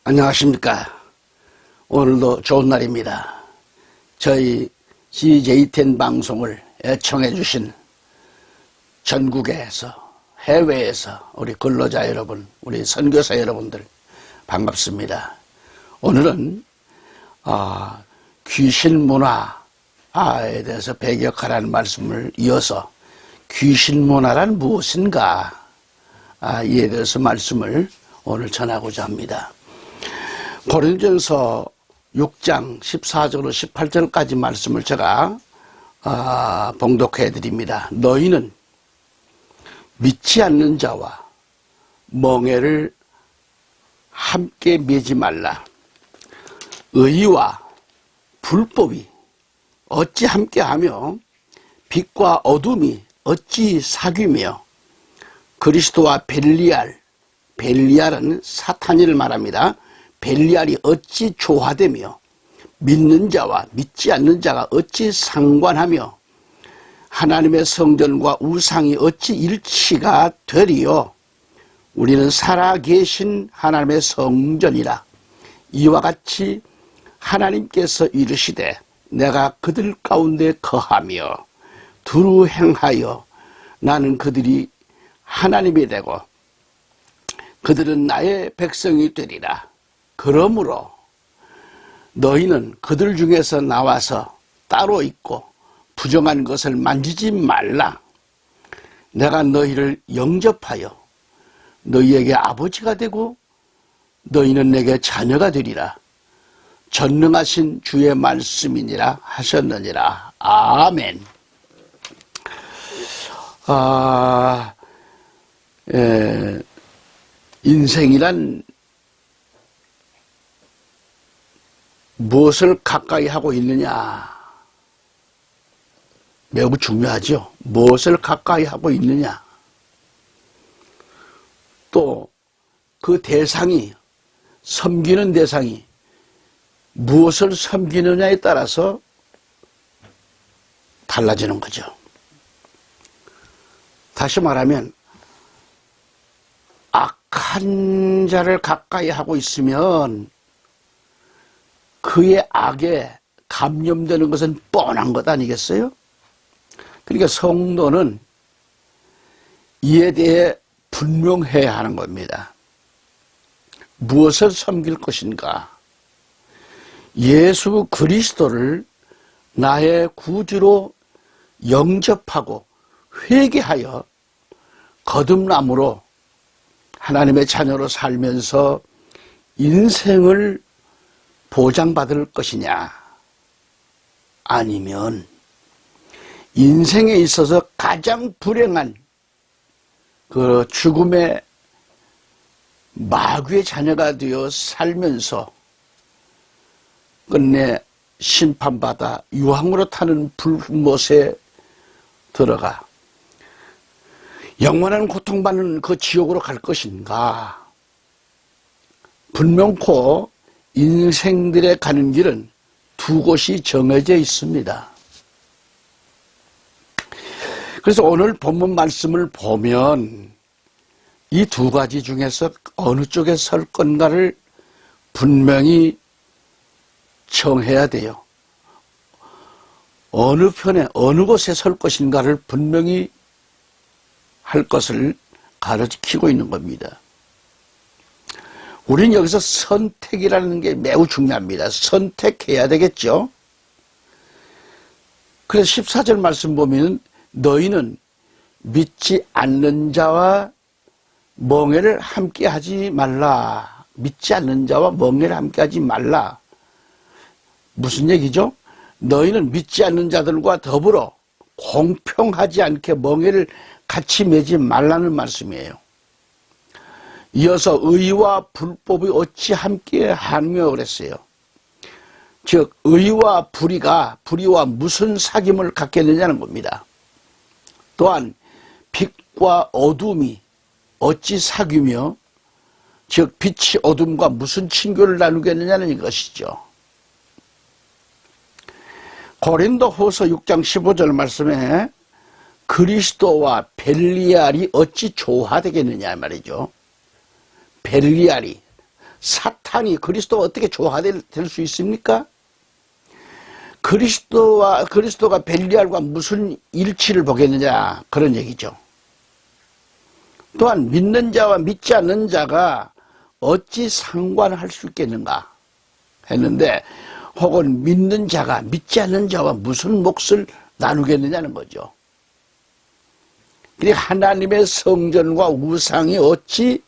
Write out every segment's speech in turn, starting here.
안녕하십니까. 오늘도 좋은 날입니다. 저희 CJ10 방송을 애청해 주신 전국에서 해외에서 우리 근로자 여러분, 우리 선교사 여러분들 반갑습니다. 오늘은 귀신 문화에 대해서 배격하라는 말씀을 이어서 귀신 문화란 무엇인가 이에 대해서 말씀을 오늘 전하고자 합니다. 고린도전서 6장 14절로 18절까지 말씀을 제가 봉독해 드립니다. 너희는 믿지 않는 자와 멍에를 함께 매지 말라. 의와 불법이 어찌 함께하며 빛과 어둠이 어찌 사귀며 그리스도와 벨리알은 사탄이를 말합니다. 벨리알이 어찌 조화되며 믿는 자와 믿지 않는 자가 어찌 상관하며 하나님의 성전과 우상이 어찌 일치가 되리요. 우리는 살아계신 하나님의 성전이라. 이와 같이 하나님께서 이르시되 내가 그들 가운데 거하며 두루 행하여 나는 그들이 하나님이 되고 그들은 나의 백성이 되리라. 그러므로 너희는 그들 중에서 나와서 따로 있고 부정한 것을 만지지 말라. 내가 너희를 영접하여 너희에게 아버지가 되고 너희는 내게 자녀가 되리라. 전능하신 주의 말씀이니라 하셨느니라. 아멘. 인생이란 무엇을 가까이 하고 있느냐, 매우 중요하죠. 무엇을 가까이 하고 있느냐, 또 그 대상이, 섬기는 대상이 무엇을 섬기느냐에 따라서 달라지는 거죠. 다시 말하면 악한 자를 가까이 하고 있으면 그의 악에 감염되는 것은 뻔한 것 아니겠어요? 그러니까 성도는 이에 대해 분명해야 하는 겁니다. 무엇을 섬길 것인가? 예수 그리스도를 나의 구주로 영접하고 회개하여 거듭남으로 하나님의 자녀로 살면서 인생을 보장받을 것이냐, 아니면 인생에 있어서 가장 불행한 그 죽음의 마귀의 자녀가 되어 살면서 끝내 심판받아 유황으로 타는 불못에 들어가 영원한 고통받는 그 지옥으로 갈 것인가? 분명코 인생들의 가는 길은 두 곳이 정해져 있습니다. 그래서 오늘 본문 말씀을 보면 이 두 가지 중에서 어느 쪽에 설 건가를 분명히 정해야 돼요. 어느 편에, 어느 곳에 설 것인가를 분명히 할 것을 가르치고 있는 겁니다. 우리는 여기서 선택이라는 게 매우 중요합니다. 선택해야 되겠죠. 그래서 14절 말씀 보면 너희는 믿지 않는 자와 멍에를 함께 하지 말라. 믿지 않는 자와 멍에를 함께 하지 말라. 무슨 얘기죠? 너희는 믿지 않는 자들과 더불어 공평하지 않게 멍에를 같이 매지 말라는 말씀이에요. 이어서 의와 불법이 어찌 함께 하며 그랬어요. 즉 의와 불의와 무슨 사귐을 갖겠느냐는 겁니다. 또한 빛과 어둠이 어찌 사귀며, 즉 빛이 어둠과 무슨 친교를 나누겠느냐는 것이죠. 고린도후서 6장 15절 말씀에 그리스도와 벨리알이 어찌 조화되겠느냐 말이죠. 벨리알이 사탄이 그리스도와 어떻게 조화가 될 수 있습니까? 그리스도가 벨리알과 무슨 일치를 보겠느냐, 그런 얘기죠. 또한 믿는 자와 믿지 않는 자가 어찌 상관할 수 있겠는가 했는데, 혹은 믿는 자가 믿지 않는 자와 무슨 몫을 나누겠느냐는 거죠. 그러니까 하나님의 성전과 우상이 어찌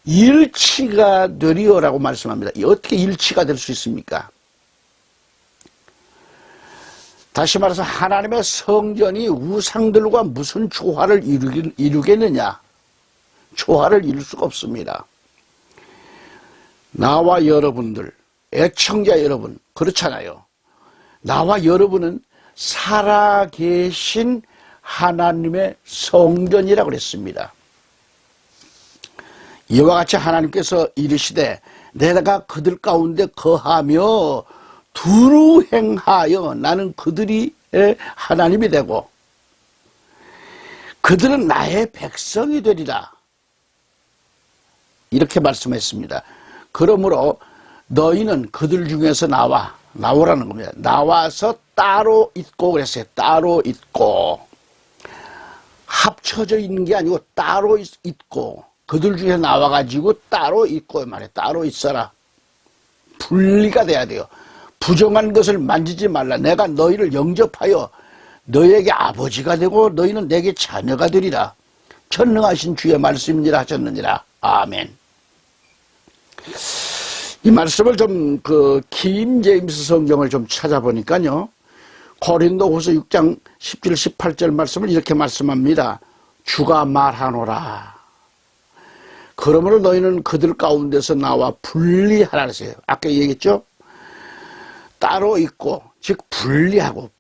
일치가 되리오라고 말씀합니다. 어떻게 일치가 될 수 있습니까? 다시 말해서 하나님의 성전이 우상들과 무슨 조화를 이루겠느냐? 조화를 이룰 수가 없습니다. 나와 여러분들, 애청자 여러분, 그렇잖아요. 나와 여러분은 살아계신 하나님의 성전이라고 그랬습니다. 이와 같이 하나님께서 이르시되 내가 그들 가운데 거하며 두루 행하여 나는 그들이 하나님이 되고 그들은 나의 백성이 되리라, 이렇게 말씀했습니다. 그러므로 너희는 그들 중에서 나오라는 겁니다. 나와서 따로 있고 그랬어요. 따로 있고, 합쳐져 있는 게 아니고 따로 있고, 그들 중에 나와가지고 따로 있고 말이에요. 따로 있어라. 분리가 돼야 돼요. 부정한 것을 만지지 말라. 내가 너희를 영접하여 너희에게 아버지가 되고 너희는 내게 자녀가 되리라. 전능하신 주의 말씀이니라 하셨느니라. 아멘. 이 말씀을 좀 긴 제임스 성경을 좀 찾아보니까요, 고린도후서 6장 10절 18절 말씀을 이렇게 말씀합니다. 주가 말하노라. 그러므로 너희는 그들 가운데서 나와 분리하라 그랬어요. 아까 얘기했죠? 따로 있고, 즉 분리하고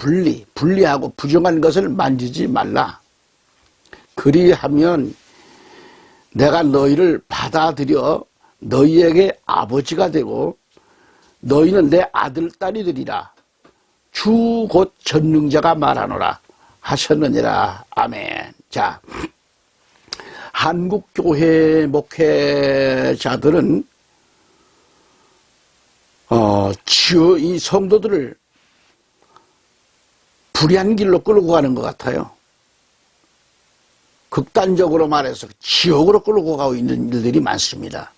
부정한 것을 만지지 말라. 그리하면 내가 너희를 받아들여 너희에게 아버지가 되고 너희는 내 아들 딸이 되리라. 주 곧 전능자가 말하노라 하셨느니라. 아멘. 자, 한국교회 목회자들은 이 성도들을 불의한 길로 끌고 가는 것 같아요. 극단적으로 말해서 지옥으로 끌고 가고 있는 일들이 많습니다.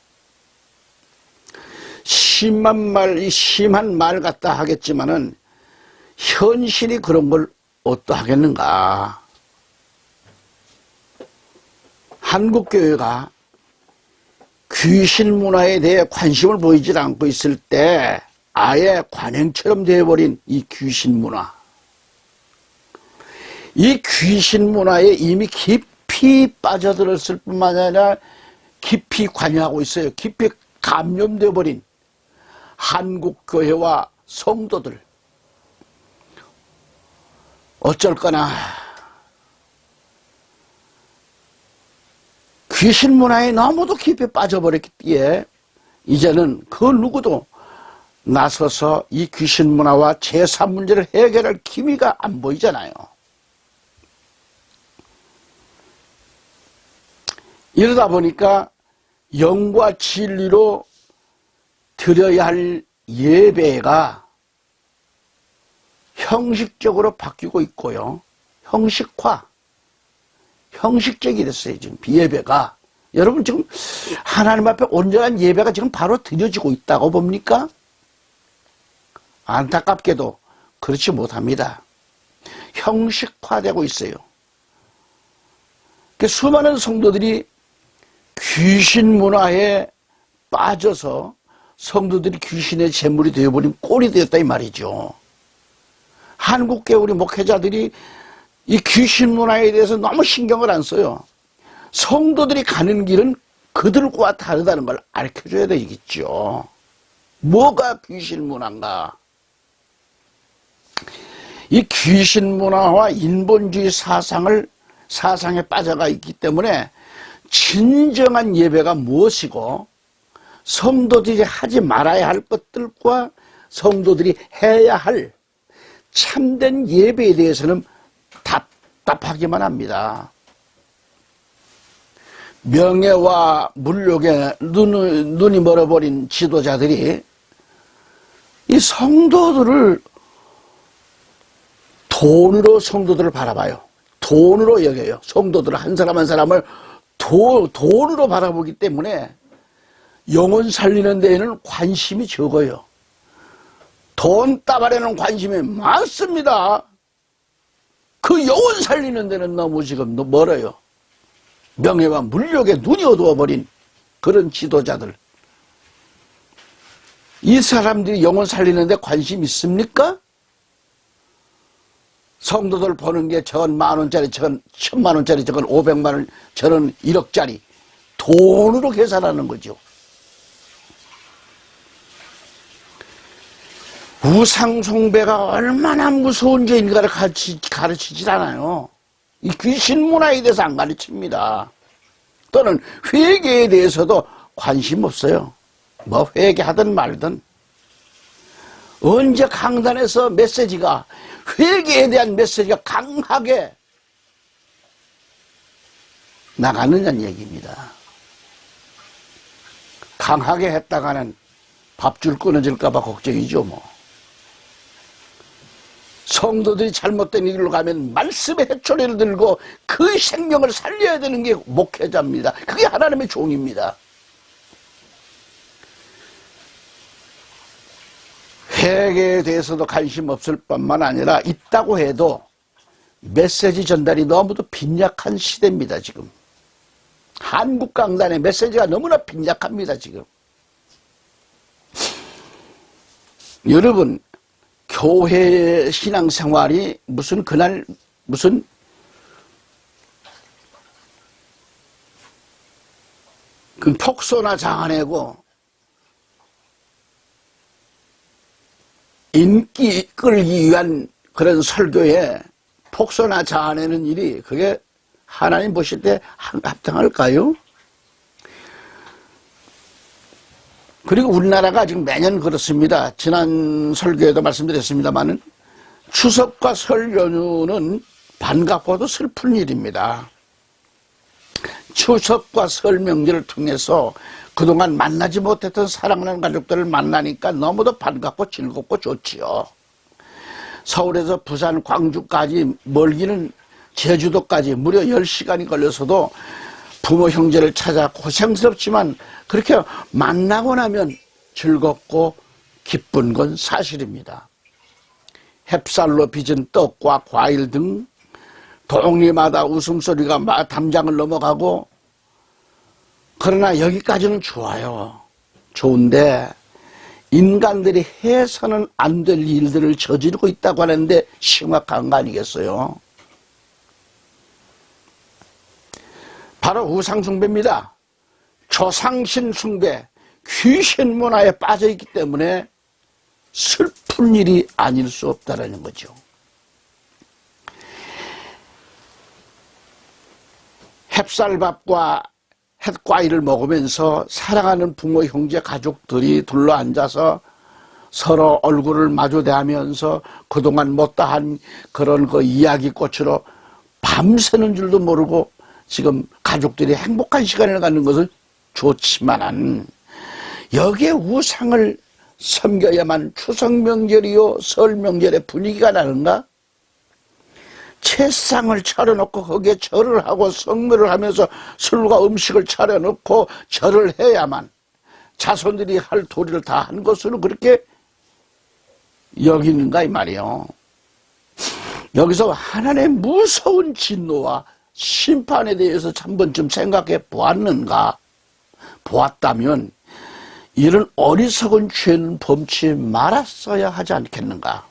심한 말 같다 하겠지만은 현실이 그런 걸 어떠하겠는가. 한국교회가 귀신 문화에 대해 관심을 보이지 않고 있을 때 아예 관행처럼 되어버린 이 귀신 문화. 이 귀신 문화에 이미 깊이 빠져들었을 뿐만 아니라 깊이 관여하고 있어요. 깊이 감염되어 버린 한국교회와 성도들. 어쩔 거나 귀신 문화에 너무도 깊이 빠져버렸기에 이제는 그 누구도 나서서 이 귀신 문화와 제3 문제를 해결할 기미가 안 보이잖아요. 이러다 보니까 영과 진리로 드려야 할 예배가 형식적으로 바뀌고 있고요. 형식적이 됐어요. 지금 예배가. 여러분 지금 하나님 앞에 온전한 예배가 지금 바로 드려지고 있다고 봅니까? 안타깝게도 그렇지 못합니다. 형식화되고 있어요. 수많은 성도들이 귀신 문화에 빠져서 성도들이 귀신의 제물이 되어버린 꼴이 되었다 이 말이죠. 한국교회 우리 목회자들이 이 귀신 문화에 대해서 너무 신경을 안 써요. 성도들이 가는 길은 그들과 다르다는 걸 알려줘야 되겠죠. 뭐가 귀신 문화인가? 이 귀신 문화와 인본주의 사상에 빠져가 있기 때문에 진정한 예배가 무엇이고 성도들이 하지 말아야 할 것들과 성도들이 해야 할 참된 예배에 대해서는 답답하기만 합니다. 명예와 물욕에 눈이 멀어버린 지도자들이 이 성도들을 돈으로 성도들을 바라봐요. 돈으로 여겨요. 성도들 한 사람 한 사람을 돈으로 바라보기 때문에 영혼 살리는 데에는 관심이 적어요. 돈 따발에는 관심이 많습니다. 그 영혼 살리는 데는 너무 지금 멀어요. 명예와 물욕에 눈이 어두워버린 그런 지도자들. 이 사람들이 영혼 살리는 데 관심 있습니까? 성도들 보는 게 저건 10,000원짜리, 저건 1,000,000원짜리, 저건 500만원, 저건 1억짜리. 돈으로 계산하는 거죠. 우상숭배가 얼마나 무서운 죄인가를 가르치질 않아요. 이 귀신 문화에 대해서 안 가르칩니다. 또는 회개에 대해서도 관심 없어요. 뭐 회개하든 말든. 언제 강단에서 메시지가, 회개에 대한 메시지가 강하게 나가느냐는 얘기입니다. 강하게 했다가는 밥줄 끊어질까봐 걱정이죠, 뭐. 성도들이 잘못된 길로 가면 말씀의 해초리를 들고 그 생명을 살려야 되는 게 목회자입니다. 그게 하나님의 종입니다. 회개에 대해서도 관심 없을 뿐만 아니라 있다고 해도 메시지 전달이 너무도 빈약한 시대입니다, 지금. 한국 강단의 메시지가 너무나 빈약합니다, 지금. 여러분, 교회 신앙생활이 무슨 그날 무슨 그 폭소나 장안이고 인기 끌기 위한 그런 설교에 폭소나 자아내는 일이 그게 하나님 보실 때 합당할까요? 그리고 우리나라가 지금 매년 그렇습니다. 지난 설교에도 말씀드렸습니다만은 추석과 설 연휴는 반갑고도 슬픈 일입니다. 추석과 설 명절을 통해서 그동안 만나지 못했던 사랑하는 가족들을 만나니까 너무도 반갑고 즐겁고 좋지요. 서울에서 부산, 광주까지 멀기는 제주도까지 무려 10시간이 걸려서도 부모 형제를 찾아 고생스럽지만 그렇게 만나고 나면 즐겁고 기쁜 건 사실입니다. 햅쌀로 빚은 떡과 과일 등 동리마다 웃음소리가 담장을 넘어가고, 그러나 여기까지는 좋아요. 좋은데 인간들이 해서는 안 될 일들을 저지르고 있다고 하는데 심각한 거 아니겠어요? 바로 우상숭배입니다. 조상신 숭배, 귀신 문화에 빠져있기 때문에 슬픈 일이 아닐 수 없다는 거죠. 햅쌀밥과 햇과일을 먹으면서 사랑하는 부모, 형제, 가족들이 둘러앉아서 서로 얼굴을 마주대하면서 그동안 못다한 그런 그 이야기꽃으로 밤새는 줄도 모르고 지금 가족들이 행복한 시간을 갖는 것은 좋지만은 여기에 우상을 섬겨야만 추석 명절이요 설 명절의 분위기가 나는가? 채상을 차려놓고 거기에 절을 하고 성묘를 하면서 술과 음식을 차려놓고 절을 해야만 자손들이 할 도리를 다 한 것으로 그렇게 여기는가 이 말이에요. 여기서 하나님의 무서운 진노와 심판에 대해서 한 번쯤 생각해 보았는가? 보았다면 이런 어리석은 죄는 범치 말았어야 하지 않겠는가?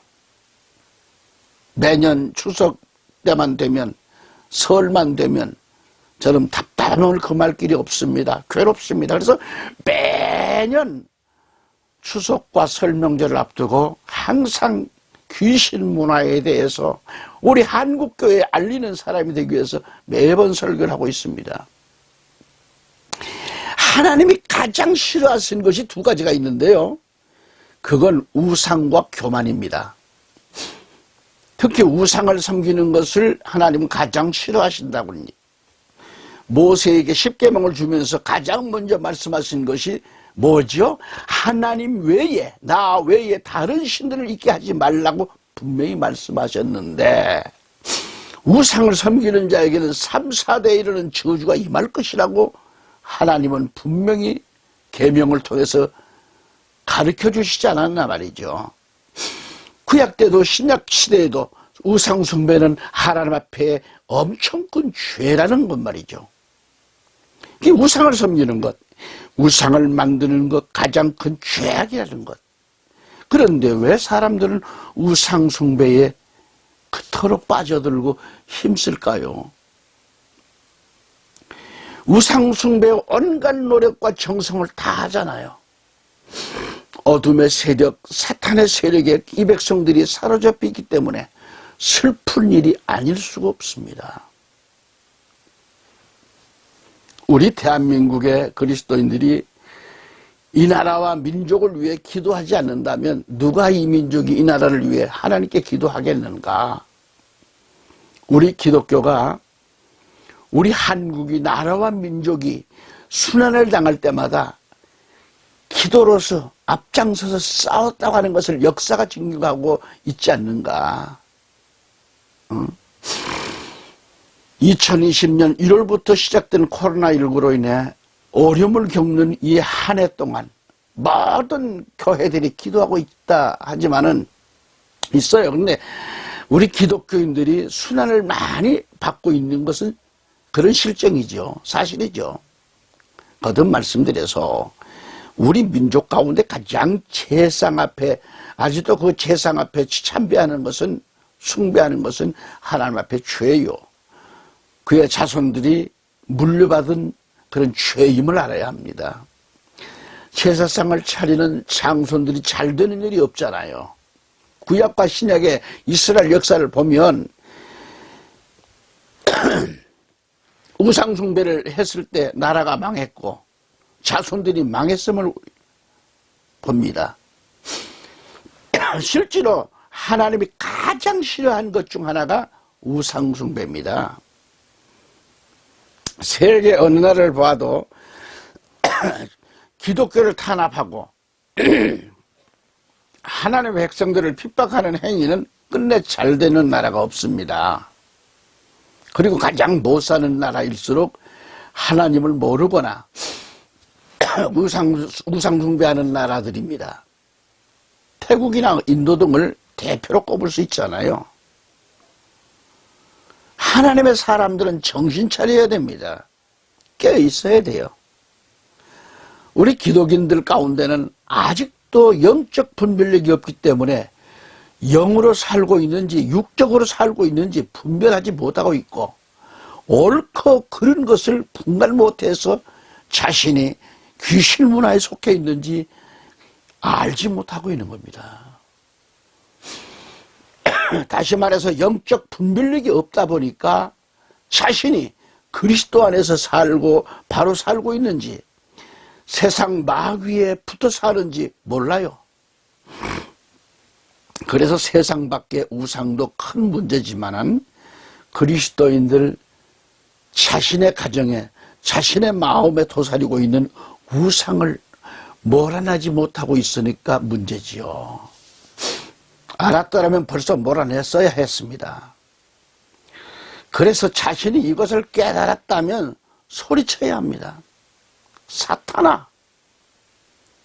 매년 추석 때만 되면, 설만 되면 저는 답답함을 금할 길이 없습니다. 괴롭습니다. 그래서 매년 추석과 설 명절을 앞두고 항상 귀신 문화에 대해서 우리 한국교회에 알리는 사람이 되기 위해서 매번 설교를 하고 있습니다. 하나님이 가장 싫어하시는 것이 두 가지가 있는데요. 그건 우상과 교만입니다. 특히 우상을 섬기는 것을 하나님은 가장 싫어하신다고 합니다. 모세에게 십계명을 주면서 가장 먼저 말씀하신 것이 뭐죠? 하나님 외에, 나 외에 다른 신들을 있게 하지 말라고 분명히 말씀하셨는데, 우상을 섬기는 자에게는 3, 4대에 이르는 저주가 임할 것이라고 하나님은 분명히 계명을 통해서 가르쳐 주시지 않았나 말이죠. 구약 때도 신약 시대에도 우상 숭배는 하나님 앞에 엄청 큰 죄라는 것 말이죠. 우상을 섬기는 것, 우상을 만드는 것 가장 큰 죄악이라는 것. 그런데 왜 사람들은 우상 숭배에 그토록 빠져들고 힘쓸까요? 우상 숭배의 온갖 노력과 정성을 다 하잖아요. 어둠의 세력, 사탄의 세력에 이 백성들이 사로잡혀 있기 때문에 슬픈 일이 아닐 수가 없습니다. 우리 대한민국의 그리스도인들이 이 나라와 민족을 위해 기도하지 않는다면 누가 이 민족이 이 나라를 위해 하나님께 기도하겠는가? 우리 기독교가, 우리 한국이, 나라와 민족이 순환을 당할 때마다 기도로서 앞장서서 싸웠다고 하는 것을 역사가 증명하고 있지 않는가? 2020년 1월부터 시작된 코로나19로 인해 어려움을 겪는 이 한 해 동안 모든 교회들이 기도하고 있다 하지만은 있어요. 근데 우리 기독교인들이 순환을 많이 받고 있는 것은 그런 실정이죠. 사실이죠. 거듭 말씀드려서 우리 민족 가운데 가장 제상 앞에, 아직도 그 제상 앞에 참배하는 것은, 숭배하는 것은 하나님 앞에 죄요. 그의 자손들이 물려받은 그런 죄임을 알아야 합니다. 제사상을 차리는 장손들이 잘 되는 일이 없잖아요. 구약과 신약의 이스라엘 역사를 보면 우상 숭배를 했을 때 나라가 망했고 자손들이 망했음을 봅니다. 실제로 하나님이 가장 싫어한 것 중 하나가 우상 숭배입니다. 세계 어느 나라를 봐도 기독교를 탄압하고 하나님의 백성들을 핍박하는 행위는 끝내 잘 되는 나라가 없습니다. 그리고 가장 못 사는 나라일수록 하나님을 모르거나 우상 숭배하는 나라들입니다. 태국이나 인도 등을 대표로 꼽을 수 있잖아요. 하나님의 사람들은 정신 차려야 됩니다. 깨어 있어야 돼요. 우리 기독인들 가운데는 아직도 영적 분별력이 없기 때문에 영으로 살고 있는지 육적으로 살고 있는지 분별하지 못하고 있고, 옳고 그른 것을 분간 못해서 자신이 귀신 문화에 속해 있는지 알지 못하고 있는 겁니다. 다시 말해서 영적 분별력이 없다 보니까 자신이 그리스도 안에서 살고 바로 살고 있는지, 세상 마귀에 붙어 사는지 몰라요. 그래서 세상 밖의 우상도 큰 문제지만은 그리스도인들 자신의 가정에, 자신의 마음에 도사리고 있는 우상을 몰아내지 못하고 있으니까 문제지요. 알았더라면 벌써 몰아냈어야 했습니다. 그래서 자신이 이것을 깨달았다면 소리쳐야 합니다. 사탄아,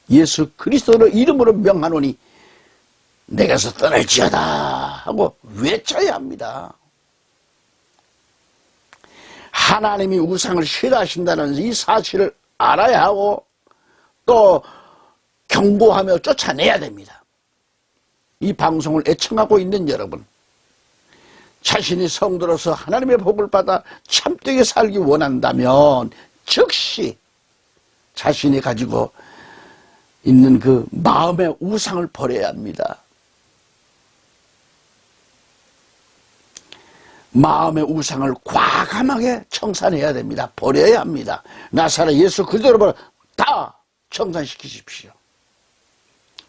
예수 그리스도의 이름으로 명하노니 내게서 떠날지어다 하고 외쳐야 합니다. 하나님이 우상을 싫어하신다는 이 사실을 알아야 하고 또 경고하며 쫓아내야 됩니다. 이 방송을 애청하고 있는 여러분, 자신이 성도로서 하나님의 복을 받아 참되게 살기 원한다면 즉시 자신이 가지고 있는 그 마음의 우상을 버려야 합니다. 마음의 우상을 과감하게 청산해야 됩니다. 버려야 합니다. 나사렛 예수 그리스도로 다 청산시키십시오.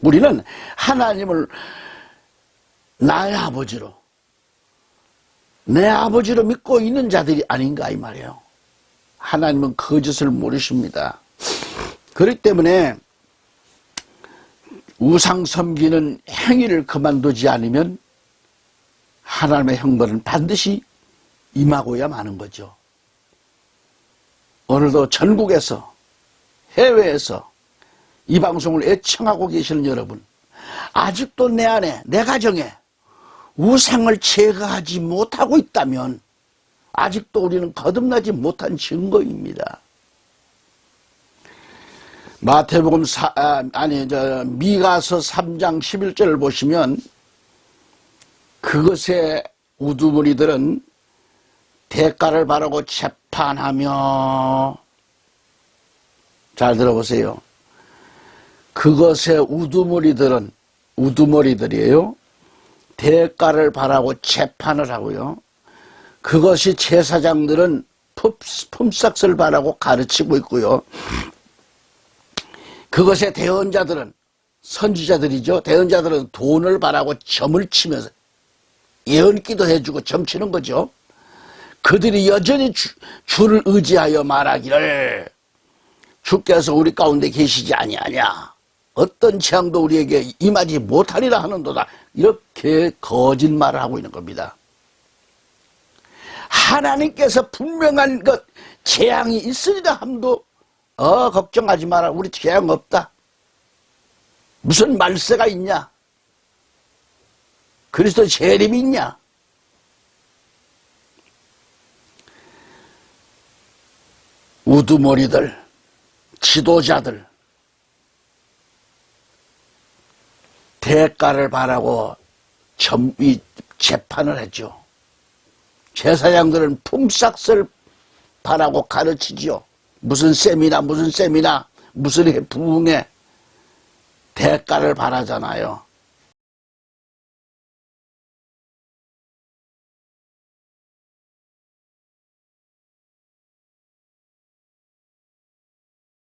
우리는 하나님을 나의 아버지로, 내 아버지로 믿고 있는 자들이 아닌가 이 말이에요. 하나님은 거짓을 모르십니다. 그렇기 때문에 우상 섬기는 행위를 그만두지 않으면 하나님의 형벌은 반드시 임하고야 마는 거죠. 오늘도 전국에서, 해외에서 이 방송을 애청하고 계시는 여러분, 아직도 내 안에, 내 가정에 우상을 제거하지 못하고 있다면 아직도 우리는 거듭나지 못한 증거입니다. 마태복음 미가서 3장 11절을 보시면 그것의 우두머리들은 대가를 바라고 재판하며, 잘 들어보세요. 그것의 우두머리들이에요. 대가를 바라고 재판을 하고요. 그것이 제사장들은 품삯을 바라고 가르치고 있고요. 그것의 대언자들은, 선지자들이죠. 대언자들은 돈을 바라고 점을 치면서 예언기도 해주고 점치는 거죠. 그들이 여전히 주를 의지하여 말하기를 주께서 우리 가운데 계시지 아니하냐, 어떤 재앙도 우리에게 임하지 못하리라 하는도다, 이렇게 거짓말을 하고 있는 겁니다. 하나님께서 분명한 것, 재앙이 있으리라 함도 걱정하지 마라, 우리 재앙 없다, 무슨 말세가 있냐, 그리스도 재림이 있냐. 우두머리들, 지도자들, 대가를 바라고 재판을 했죠. 제사장들은 품삯을 바라고 가르치죠. 무슨 셈이나 무슨 부흥에 대가를 바라잖아요.